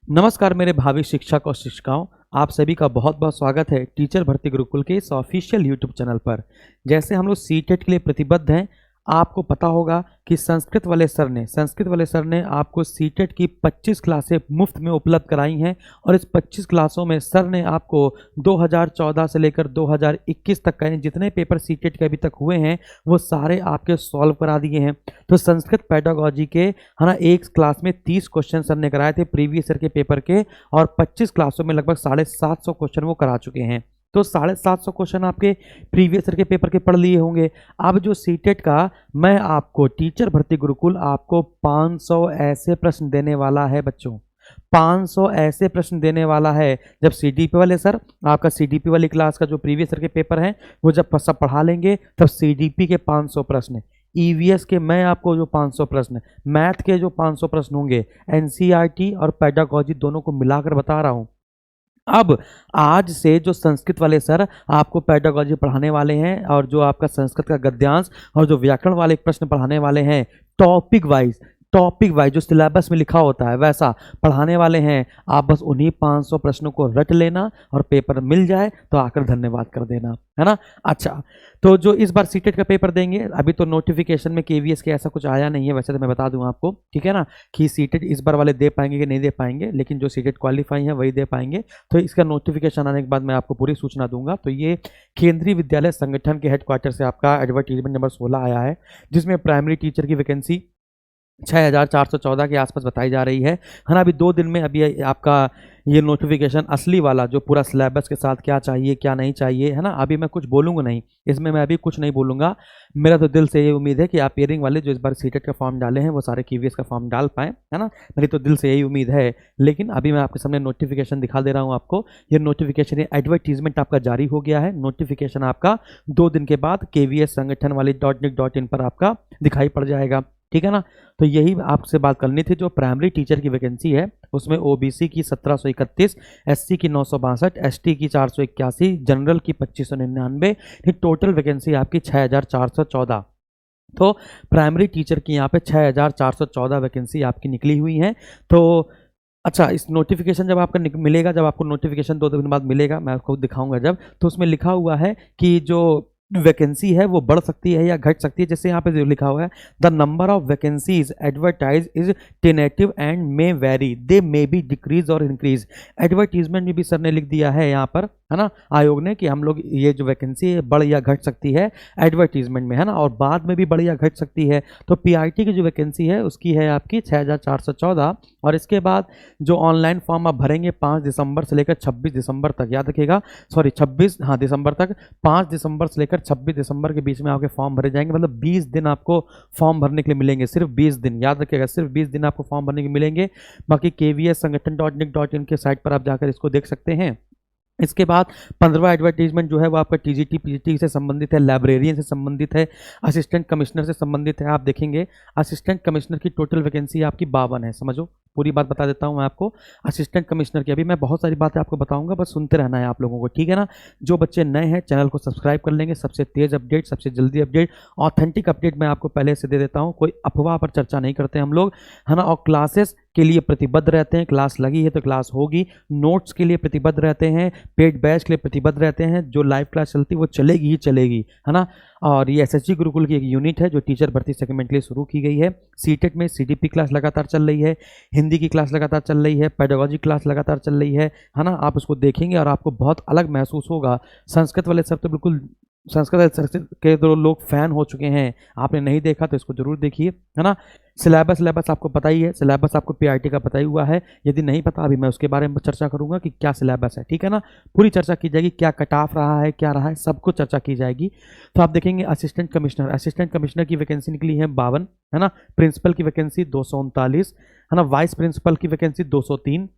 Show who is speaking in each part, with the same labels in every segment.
Speaker 1: नमस्कार मेरे भावी शिक्षक और शिक्षिकाओं, आप सभी का बहुत बहुत स्वागत है टीचर भर्ती गुरुकुल के इस ऑफिशियल यूट्यूब चैनल पर। जैसे हम लोग सीटेट के लिए प्रतिबद्ध हैं, आपको पता होगा कि संस्कृत वाले सर ने आपको सीटेट की 25 क्लासें मुफ्त में उपलब्ध कराई हैं। और इस 25 क्लासों में सर ने आपको 2014 से लेकर 2021 तक का जितने पेपर सीटेट के अभी तक हुए हैं वो सारे आपके सॉल्व करा दिए हैं। तो संस्कृत पेडागोजी के है ना, एक क्लास में 30 क्वेश्चन सर ने कराए थे प्रीवियस ईयर के पेपर के, और 25 क्लासों में लगभग 750 क्वेश्चन वो करा चुके हैं। तो 750 क्वेश्चन आपके प्रीवियस ईयर के पेपर के पढ़ लिए होंगे। अब जो सीटेट का मैं आपको टीचर भर्ती गुरुकुल आपको 500 ऐसे प्रश्न देने वाला है बच्चों, 500 ऐसे प्रश्न देने वाला है। जब सीडीपी वाले सर आपका सीडीपी वाली क्लास का जो प्रीवियस ईयर के पेपर हैं वो जब सब पढ़ा लेंगे, तब सीडीपी के 500 प्रश्न, ईवीएस के मैं आपको जो 500 प्रश्न, मैथ के जो 500 प्रश्न होंगे, एनसीईआरटी और पेडागोजी दोनों को मिलाकर बता रहा हूं। अब आज से जो संस्कृत वाले सर आपको पेडागोजी पढ़ाने वाले हैं और जो आपका संस्कृत का गद्यांश और जो व्याकरण वाले प्रश्न पढ़ाने वाले हैं, टॉपिक वाइज जो सिलेबस में लिखा होता है वैसा पढ़ाने वाले हैं। आप बस उन्हीं 500 प्रश्नों को रट लेना और पेपर मिल जाए तो आकर धन्यवाद कर देना, है ना। अच्छा, तो जो इस बार सीटेट का पेपर देंगे, अभी तो नोटिफिकेशन में केवीएस के ऐसा कुछ आया नहीं है, वैसे तो मैं बता दूं आपको, ठीक है ना, कि सीटेट इस बार वाले दे पाएंगे कि नहीं दे पाएंगे, लेकिन जो सीटेट क्वालिफाई है वही दे पाएंगे। तो इसका नोटिफिकेशन आने के बाद मैं आपको पूरी सूचना दूंगा। तो ये केंद्रीय विद्यालय संगठन के हेडक्वार्टर से आपका एडवर्टीजमेंट नंबर 16 आया है, जिसमें प्राइमरी टीचर की वैकेंसी 6414 के आसपास बताई जा रही है ना। अभी 2 दिन में अभी आपका ये नोटिफिकेशन असली वाला जो पूरा सिलेबस के साथ क्या चाहिए क्या नहीं चाहिए, है ना, अभी मैं कुछ बोलूँगा नहीं इसमें, मैं अभी कुछ नहीं बोलूँगा। मेरा तो दिल से ये उम्मीद है कि आप पेयरिंग वाले जो इस बार सीटेट का फॉर्म डाले हैं वो सारे केवीएस का फॉर्म डाल पाएँ, है ना, मेरी तो दिल से यही उम्मीद है। लेकिन अभी मैं आपके सामने नोटिफिकेशन दिखा दे रहा हूँ आपको। ये नोटिफिकेशन, ये एडवर्टीजमेंट आपका जारी हो गया है। नोटिफिकेशन आपका 2 दिन के बाद KVS संगठन वाली .nic.in पर आपका दिखाई पड़ जाएगा, ठीक है ना। तो यही आपसे बात करनी थी। जो प्राइमरी टीचर की वैकेंसी है उसमें ओबीसी की 1731, एससी की 962, एसटी की 481, जनरल की 2599, टोटल वैकेंसी आपकी 6414। तो प्राइमरी टीचर की यहाँ पे 6414 वैकेंसी आपकी निकली हुई है। तो अच्छा, इस नोटिफिकेशन जब आपका मिलेगा, जब आपको नोटिफिकेशन 2 दिन बाद मिलेगा, मैं आपको दिखाऊंगा जब, तो उसमें लिखा हुआ है कि जो वैकेंसी है वो बढ़ सकती है या घट सकती है। जैसे यहाँ पे जो लिखा हुआ है, the number of vacancies advertise is tentative and may vary, they may be decrease और इंक्रीज। एडवर्टीजमेंट में भी सर ने लिख दिया है यहाँ पर, है ना, आयोग ने, कि हम लोग ये जो वैकेंसी है बढ़ या घट सकती है एडवर्टीजमेंट में, है ना, और बाद में भी बढ़ या घट सकती है। तो पीआईटी की जो वैकेंसी है उसकी है आपकी 6414। और इसके बाद जो ऑनलाइन फॉर्म आप भरेंगे 5 दिसंबर से लेकर 26 दिसंबर तक, याद रखिएगा, सॉरी 26 दिसंबर तक, 5 दिसंबर से लेकर 26 दिसंबर के बीच में आपके फॉर्म भरे जाएंगे। मतलब 20 दिन आपको फॉर्म भरने के लिए मिलेंगे, सिर्फ 20 दिन, याद रखिएगा, सिर्फ 20 दिन आपको फॉर्म भरने के मिलेंगे। बाकी KVS संगठन .nic.in के साइट पर आप जाकर इसको देख सकते हैं। इसके बाद 15वां एडवर्टीजमेंट जो है वो आपका टीजीटी पीजीटी से संबंधित है, लाइब्रेरियन से संबंधित है, असिस्टेंट कमिश्नर से संबंधित है। आप देखेंगे असिस्टेंट कमिश्नर की टोटल वैकेंसी आपकी 52 है। समझो, पूरी बात बता देता हूं मैं आपको असिस्टेंट कमिश्नर की। अभी मैं बहुत सारी बातें आपको बताऊंगा, बस सुनते रहना है आप लोगों को, ठीक है ना। जो बच्चे नए हैं चैनल को सब्सक्राइब कर लेंगे। सबसे तेज अपडेट, सबसे जल्दी अपडेट, ऑथेंटिक अपडेट मैं आपको पहले से दे देता हूँ। कोई अफवाह पर चर्चा नहीं करते हम लोग, है ना। और क्लासेस के लिए प्रतिबद्ध रहते हैं, क्लास लगी है तो क्लास होगी। नोट्स के लिए प्रतिबद्ध रहते हैं, पेड बैच के लिए प्रतिबद्ध रहते हैं। जो लाइव क्लास चलती है वो चलेगी ही चलेगी, है ना। और ये SHG गुरुकुल की एक यूनिट है जो टीचर भर्ती सेगमेंट के लिए शुरू की गई है। सीटेट में CDP क्लास लगातार चल रही है, हिंदी की क्लास लगातार चल रही है, पेडागोजी क्लास लगातार चल रही है ना। आप उसको देखेंगे और आपको बहुत अलग महसूस होगा। संस्कृत वाले सर तो बिल्कुल, संस्कृत के जो लोग फैन हो चुके हैं, आपने नहीं देखा तो इसको जरूर देखिए, है ना। सिलेबस आपको पता ही है, सिलेबस आपको पीआईटी का पता ही हुआ है। यदि नहीं पता, अभी मैं उसके बारे में चर्चा करूंगा कि क्या सिलेबस है, ठीक है ना। पूरी चर्चा की जाएगी, क्या कट ऑफ रहा है, क्या रहा है, सब कुछ चर्चा की जाएगी। तो आप देखेंगे असिस्टेंट कमिश्नर की वैकेंसी निकली है 52, है ना। प्रिंसिपल की वैकेंसी 239, है ना। वाइस प्रिंसिपल की वैकेंसी 203,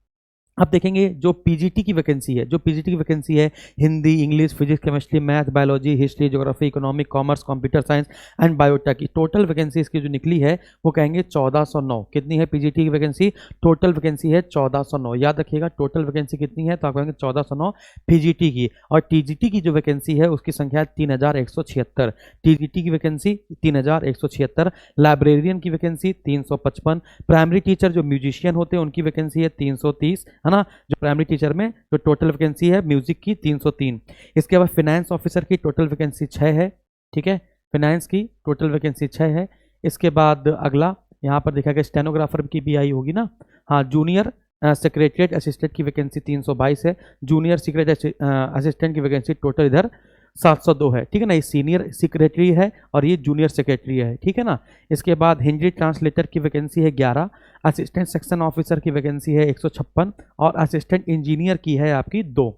Speaker 1: अब देखेंगे जो पीजीटी की वैकेंसी है, जो पीजीटी की वैकेंसी है Hindi, English, physics, chemistry, math, biology, history, geography, economic, commerce, computer science and biotech की टोटल वैकेंसी इसकी जो निकली है वो कहेंगे 1409। कितनी है पीजीटी की वैकेंसी? टोटल वैकेंसी है 1409। याद रखिएगा टोटल वैकेंसी कितनी है, तो आप कहेंगे 1409 पीजीटी की। और टीजीटी की जो वैकेंसी है उसकी संख्या है 3176। टीजीटी की वैकेंसी 3176। लाइब्रेरियन की वैकेंसी 355। प्राइमरी टीचर जो म्यूजिशियन होते हैं उनकी वैकेंसी है 330, है ना। जो प्राइमरी टीचर में जो टोटल वैकेंसी है म्यूजिक की 303। इसके बाद फाइनेंस ऑफिसर की टोटल वैकेंसी 6 है, ठीक है। फाइनेंस की टोटल वैकेंसी 6 है। इसके बाद अगला यहाँ पर देखा गया स्टेनोग्राफर की भी आई होगी ना, हाँ। जूनियर सेक्रेटरीट असिस्टेंट की वैकेंसी 322 है। जूनियर सीक्रेट असिस्टेंट की वैकेंसी टोटल इधर 702 है, ठीक है ना। ये सीनियर सेक्रेटरी है और ये जूनियर सेक्रेटरी है, ठीक है ना। इसके बाद हिंदी ट्रांसलेटर की वैकेंसी है 11। असिस्टेंट सेक्शन ऑफिसर की वैकेंसी है 156 और असिस्टेंट इंजीनियर की है आपकी 2।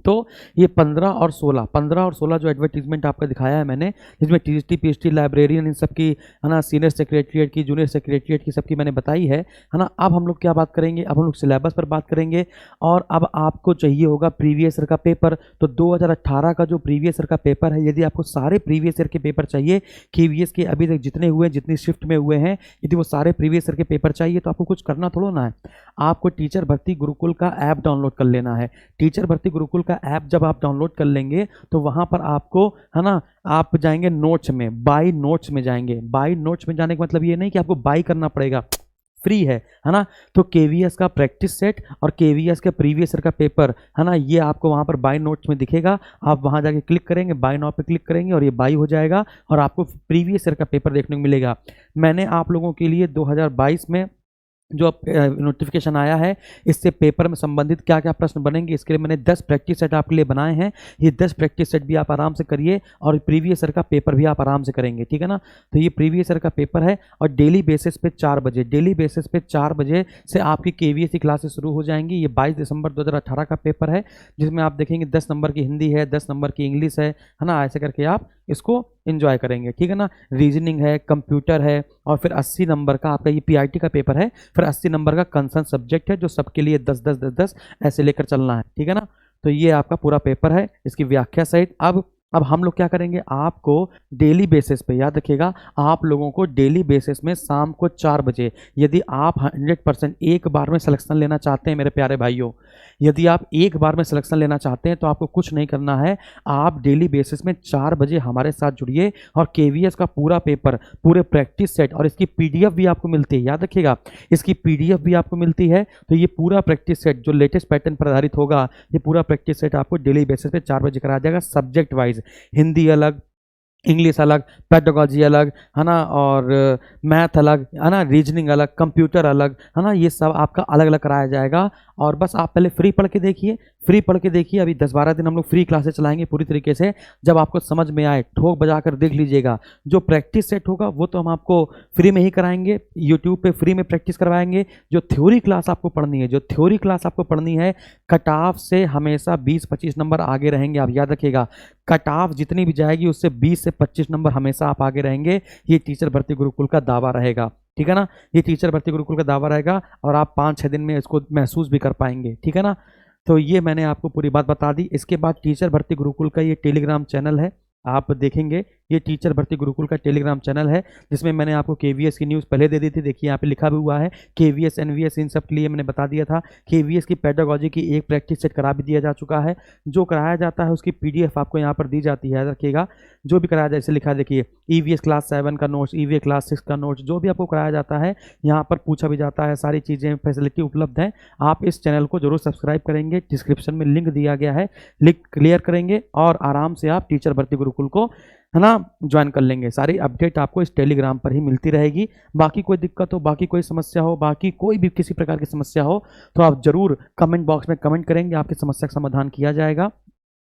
Speaker 1: तो ये 15 और 16 जो एडवर्टीजमेंट आपका दिखाया है मैंने, जिसमें टीजीटी, पीएचडी, लाइब्रेरियन, इन सब की, है ना, सीनियर सेक्रेटरीट की, जूनियर सेक्रेटरीट की, सबकी मैंने बताई है ना। अब हम लोग क्या बात करेंगे, अब हम लोग सिलेबस पर बात करेंगे। और अब आपको चाहिए होगा प्रीवियस ईयर का पेपर। तो 2018 का जो प्रीवियस ईयर का पेपर है, यदि आपको सारे प्रीवियस ईयर के पेपर चाहिए, केवीएस के अभी तक जितने हुए, जितनी शिफ्ट में हुए हैं, यदि वो सारे प्रीवियस ईयर के पेपर चाहिए तो आपको कुछ करना थोड़ा ना है, आपको टीचर भर्ती गुरुकुल का ऐप डाउनलोड कर लेना है। टीचर भर्ती गुरुकुल का ऐप जब आप डाउनलोड कर लेंगे तो वहां पर आपको, है ना, आप जाएंगे नोट्स में, बाय नोट्स में जाएंगे। बाय नोट्स में जाने का मतलब ये नहीं कि आपको बाय करना पड़ेगा, फ्री है ना। तो केवीएस का प्रैक्टिस सेट और केवीएस के प्रीवियस ईयर का पेपर, है ना, ये आपको वहां पर बाय नोट्स में दिखेगा। आप वहां जाके क्लिक करेंगे, बाय नाउ पे क्लिक करेंगे और ये बाय हो जाएगा और आपको प्रीवियस ईयर का पेपर देखने को मिलेगा। मैंने आप लोगों के लिए 2022 में जो नोटिफिकेशन आया है, इससे पेपर में संबंधित क्या क्या प्रश्न बनेंगे, इसके लिए मैंने 10 प्रैक्टिस सेट आपके लिए बनाए हैं। ये 10 प्रैक्टिस सेट भी आप आराम से करिए और प्रीवियस ईयर का पेपर भी आप आराम से करेंगे, ठीक है ना। तो ये प्रीवियस ईयर का पेपर है और डेली बेसिस पे 4 बजे, डेली बेसिस पे 4 बजे से आपकी केवीएस की क्लासेस शुरू हो जाएंगी। ये 22 दिसंबर 2018 का पेपर है, जिसमें आप देखेंगे 10 नंबर की हिंदी है, 10 नंबर की इंग्लिश है ना। ऐसे करके आप इसको एंजॉय करेंगे, ठीक है ना। रीजनिंग है, कंप्यूटर है और फिर 80 नंबर का आपका ये पीआईटी का पेपर है। फिर 80 नंबर का कंसर्न सब्जेक्ट है जो सबके लिए 10-10-10-10 ऐसे लेकर चलना है, ठीक है ना। तो ये आपका पूरा पेपर है, इसकी व्याख्या सहित। अब हम लोग क्या करेंगे, आपको डेली बेसिस पे, याद रखिएगा, आप लोगों को डेली बेसिस में शाम को 4 बजे, यदि आप 100% एक बार में सिलेक्शन लेना चाहते हैं मेरे प्यारे भाइयों, यदि आप एक बार में सिलेक्शन लेना चाहते हैं तो आपको कुछ नहीं करना है। आप डेली बेसिस में 4 बजे हमारे साथ जुड़िए और केवीएस का पूरा पेपर, पूरे प्रैक्टिस सेट और इसकी पीडीएफ भी आपको मिलती है, याद रखिएगा, इसकी पीडीएफ भी आपको मिलती है। तो ये पूरा प्रैक्टिस सेट जो लेटेस्ट पैटर्न पर आधारित होगा, ये पूरा प्रैक्टिस सेट आपको डेली बेसिस पे 4 बजे कराया जाएगा, सब्जेक्ट वाइज। हिंदी अलग, इंग्लिश अलग, पेडागोजी अलग, है ना, और मैथ अलग, है ना, रीजनिंग अलग, कंप्यूटर अलग, है ना। ये सब आपका अलग अलग कराया जाएगा। और बस आप पहले फ्री पढ़ के देखिए, फ्री पढ़ के देखिए। अभी 10-12 दिन हम लोग फ्री क्लासेस चलाएंगे पूरी तरीके से। जब आपको समझ में आए ठोक बजा कर देख लीजिएगा। जो प्रैक्टिस सेट होगा वो तो हम आपको फ्री में ही कराएंगे, यूट्यूब पे फ्री में प्रैक्टिस करवाएंगे। जो थ्योरी क्लास आपको पढ़नी है, जो थ्योरी क्लास आपको पढ़नी है, कट ऑफ से हमेशा 20-25 नंबर आगे रहेंगे, आप याद रखिएगा। कट ऑफ जितनी भी जाएगी उससे 20 से 25 नंबर हमेशा आप आगे रहेंगे। ये टीचर भर्ती गुरुकुल का दावा रहेगा, ठीक है ना। ये टीचर भर्ती गुरुकुल का दावा रहेगा और आप 5-6 दिन में इसको महसूस भी कर पाएंगे, ठीक है ना। तो ये मैंने आपको पूरी बात बता दी। इसके बाद टीचर भर्ती गुरुकुल का ये टेलीग्राम चैनल है, आप देखेंगे ये टीचर भर्ती गुरुकुल का टेलीग्राम चैनल है, जिसमें मैंने आपको केवीएस की न्यूज़ पहले दे दी थी। देखिए यहाँ पे लिखा भी हुआ है, केवीएस एनवीएस इन सब के लिए मैंने बता दिया था। केवीएस की पेडागोजी की एक प्रैक्टिस सेट करा भी दिया जा चुका है। जो कराया जाता है उसकी पीडीएफ आपको यहाँ पर दी जाती है, याद रखिएगा। जो भी कराया जाए, जैसे लिखा देखिए, ईवीएस क्लास 7 का नोट्स, ईवीएस क्लास 6 का नोट्स, जो भी आपको कराया जाता है यहाँ पर पूछा भी जाता है। सारी चीज़ें, फैसिलिटी उपलब्ध है। आप इस चैनल को जरूर सब्सक्राइब करेंगे, डिस्क्रिप्शन में लिंक दिया गया है, लिंक क्लियर करेंगे और आराम से आप टीचर भर्ती गुरुकुल को, है ना, ज्वाइन कर लेंगे। सारी अपडेट आपको इस टेलीग्राम पर ही मिलती रहेगी। बाकी कोई दिक्कत हो, बाकी कोई समस्या हो, बाकी कोई भी किसी प्रकार की समस्या हो तो आप जरूर कमेंट बॉक्स में कमेंट करेंगे, आपकी समस्या का समाधान किया जाएगा।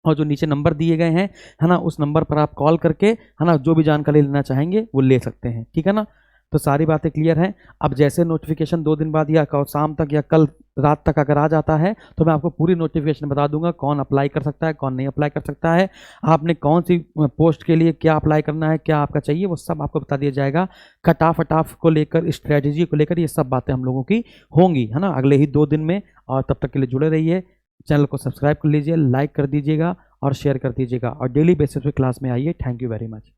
Speaker 1: और जो नीचे नंबर दिए गए हैं, है ना, उस नंबर पर आप कॉल करके, है ना, जो भी जानकारी लेना चाहेंगे वो ले सकते हैं, ठीक है ना। तो सारी बातें क्लियर हैं। अब जैसे नोटिफिकेशन 2 दिन बाद या शाम तक या कल रात तक अगर आ जाता है तो मैं आपको पूरी नोटिफिकेशन बता दूंगा, कौन अप्लाई कर सकता है, कौन नहीं अप्लाई कर सकता है, आपने कौन सी पोस्ट के लिए क्या अप्लाई करना है, क्या आपका चाहिए, वो सब आपको बता दिया जाएगा। कट ऑफ को लेकर, स्ट्रेटेजी को लेकर ये सब बातें हम लोगों की होंगी, है ना, अगले ही 2 दिन में। और तब तक के लिए जुड़े रहिए, चैनल को सब्सक्राइब कर लीजिए, लाइक कर दीजिएगा और शेयर कर दीजिएगा, और डेली बेसिस पे क्लास में आइए। Thank you very much.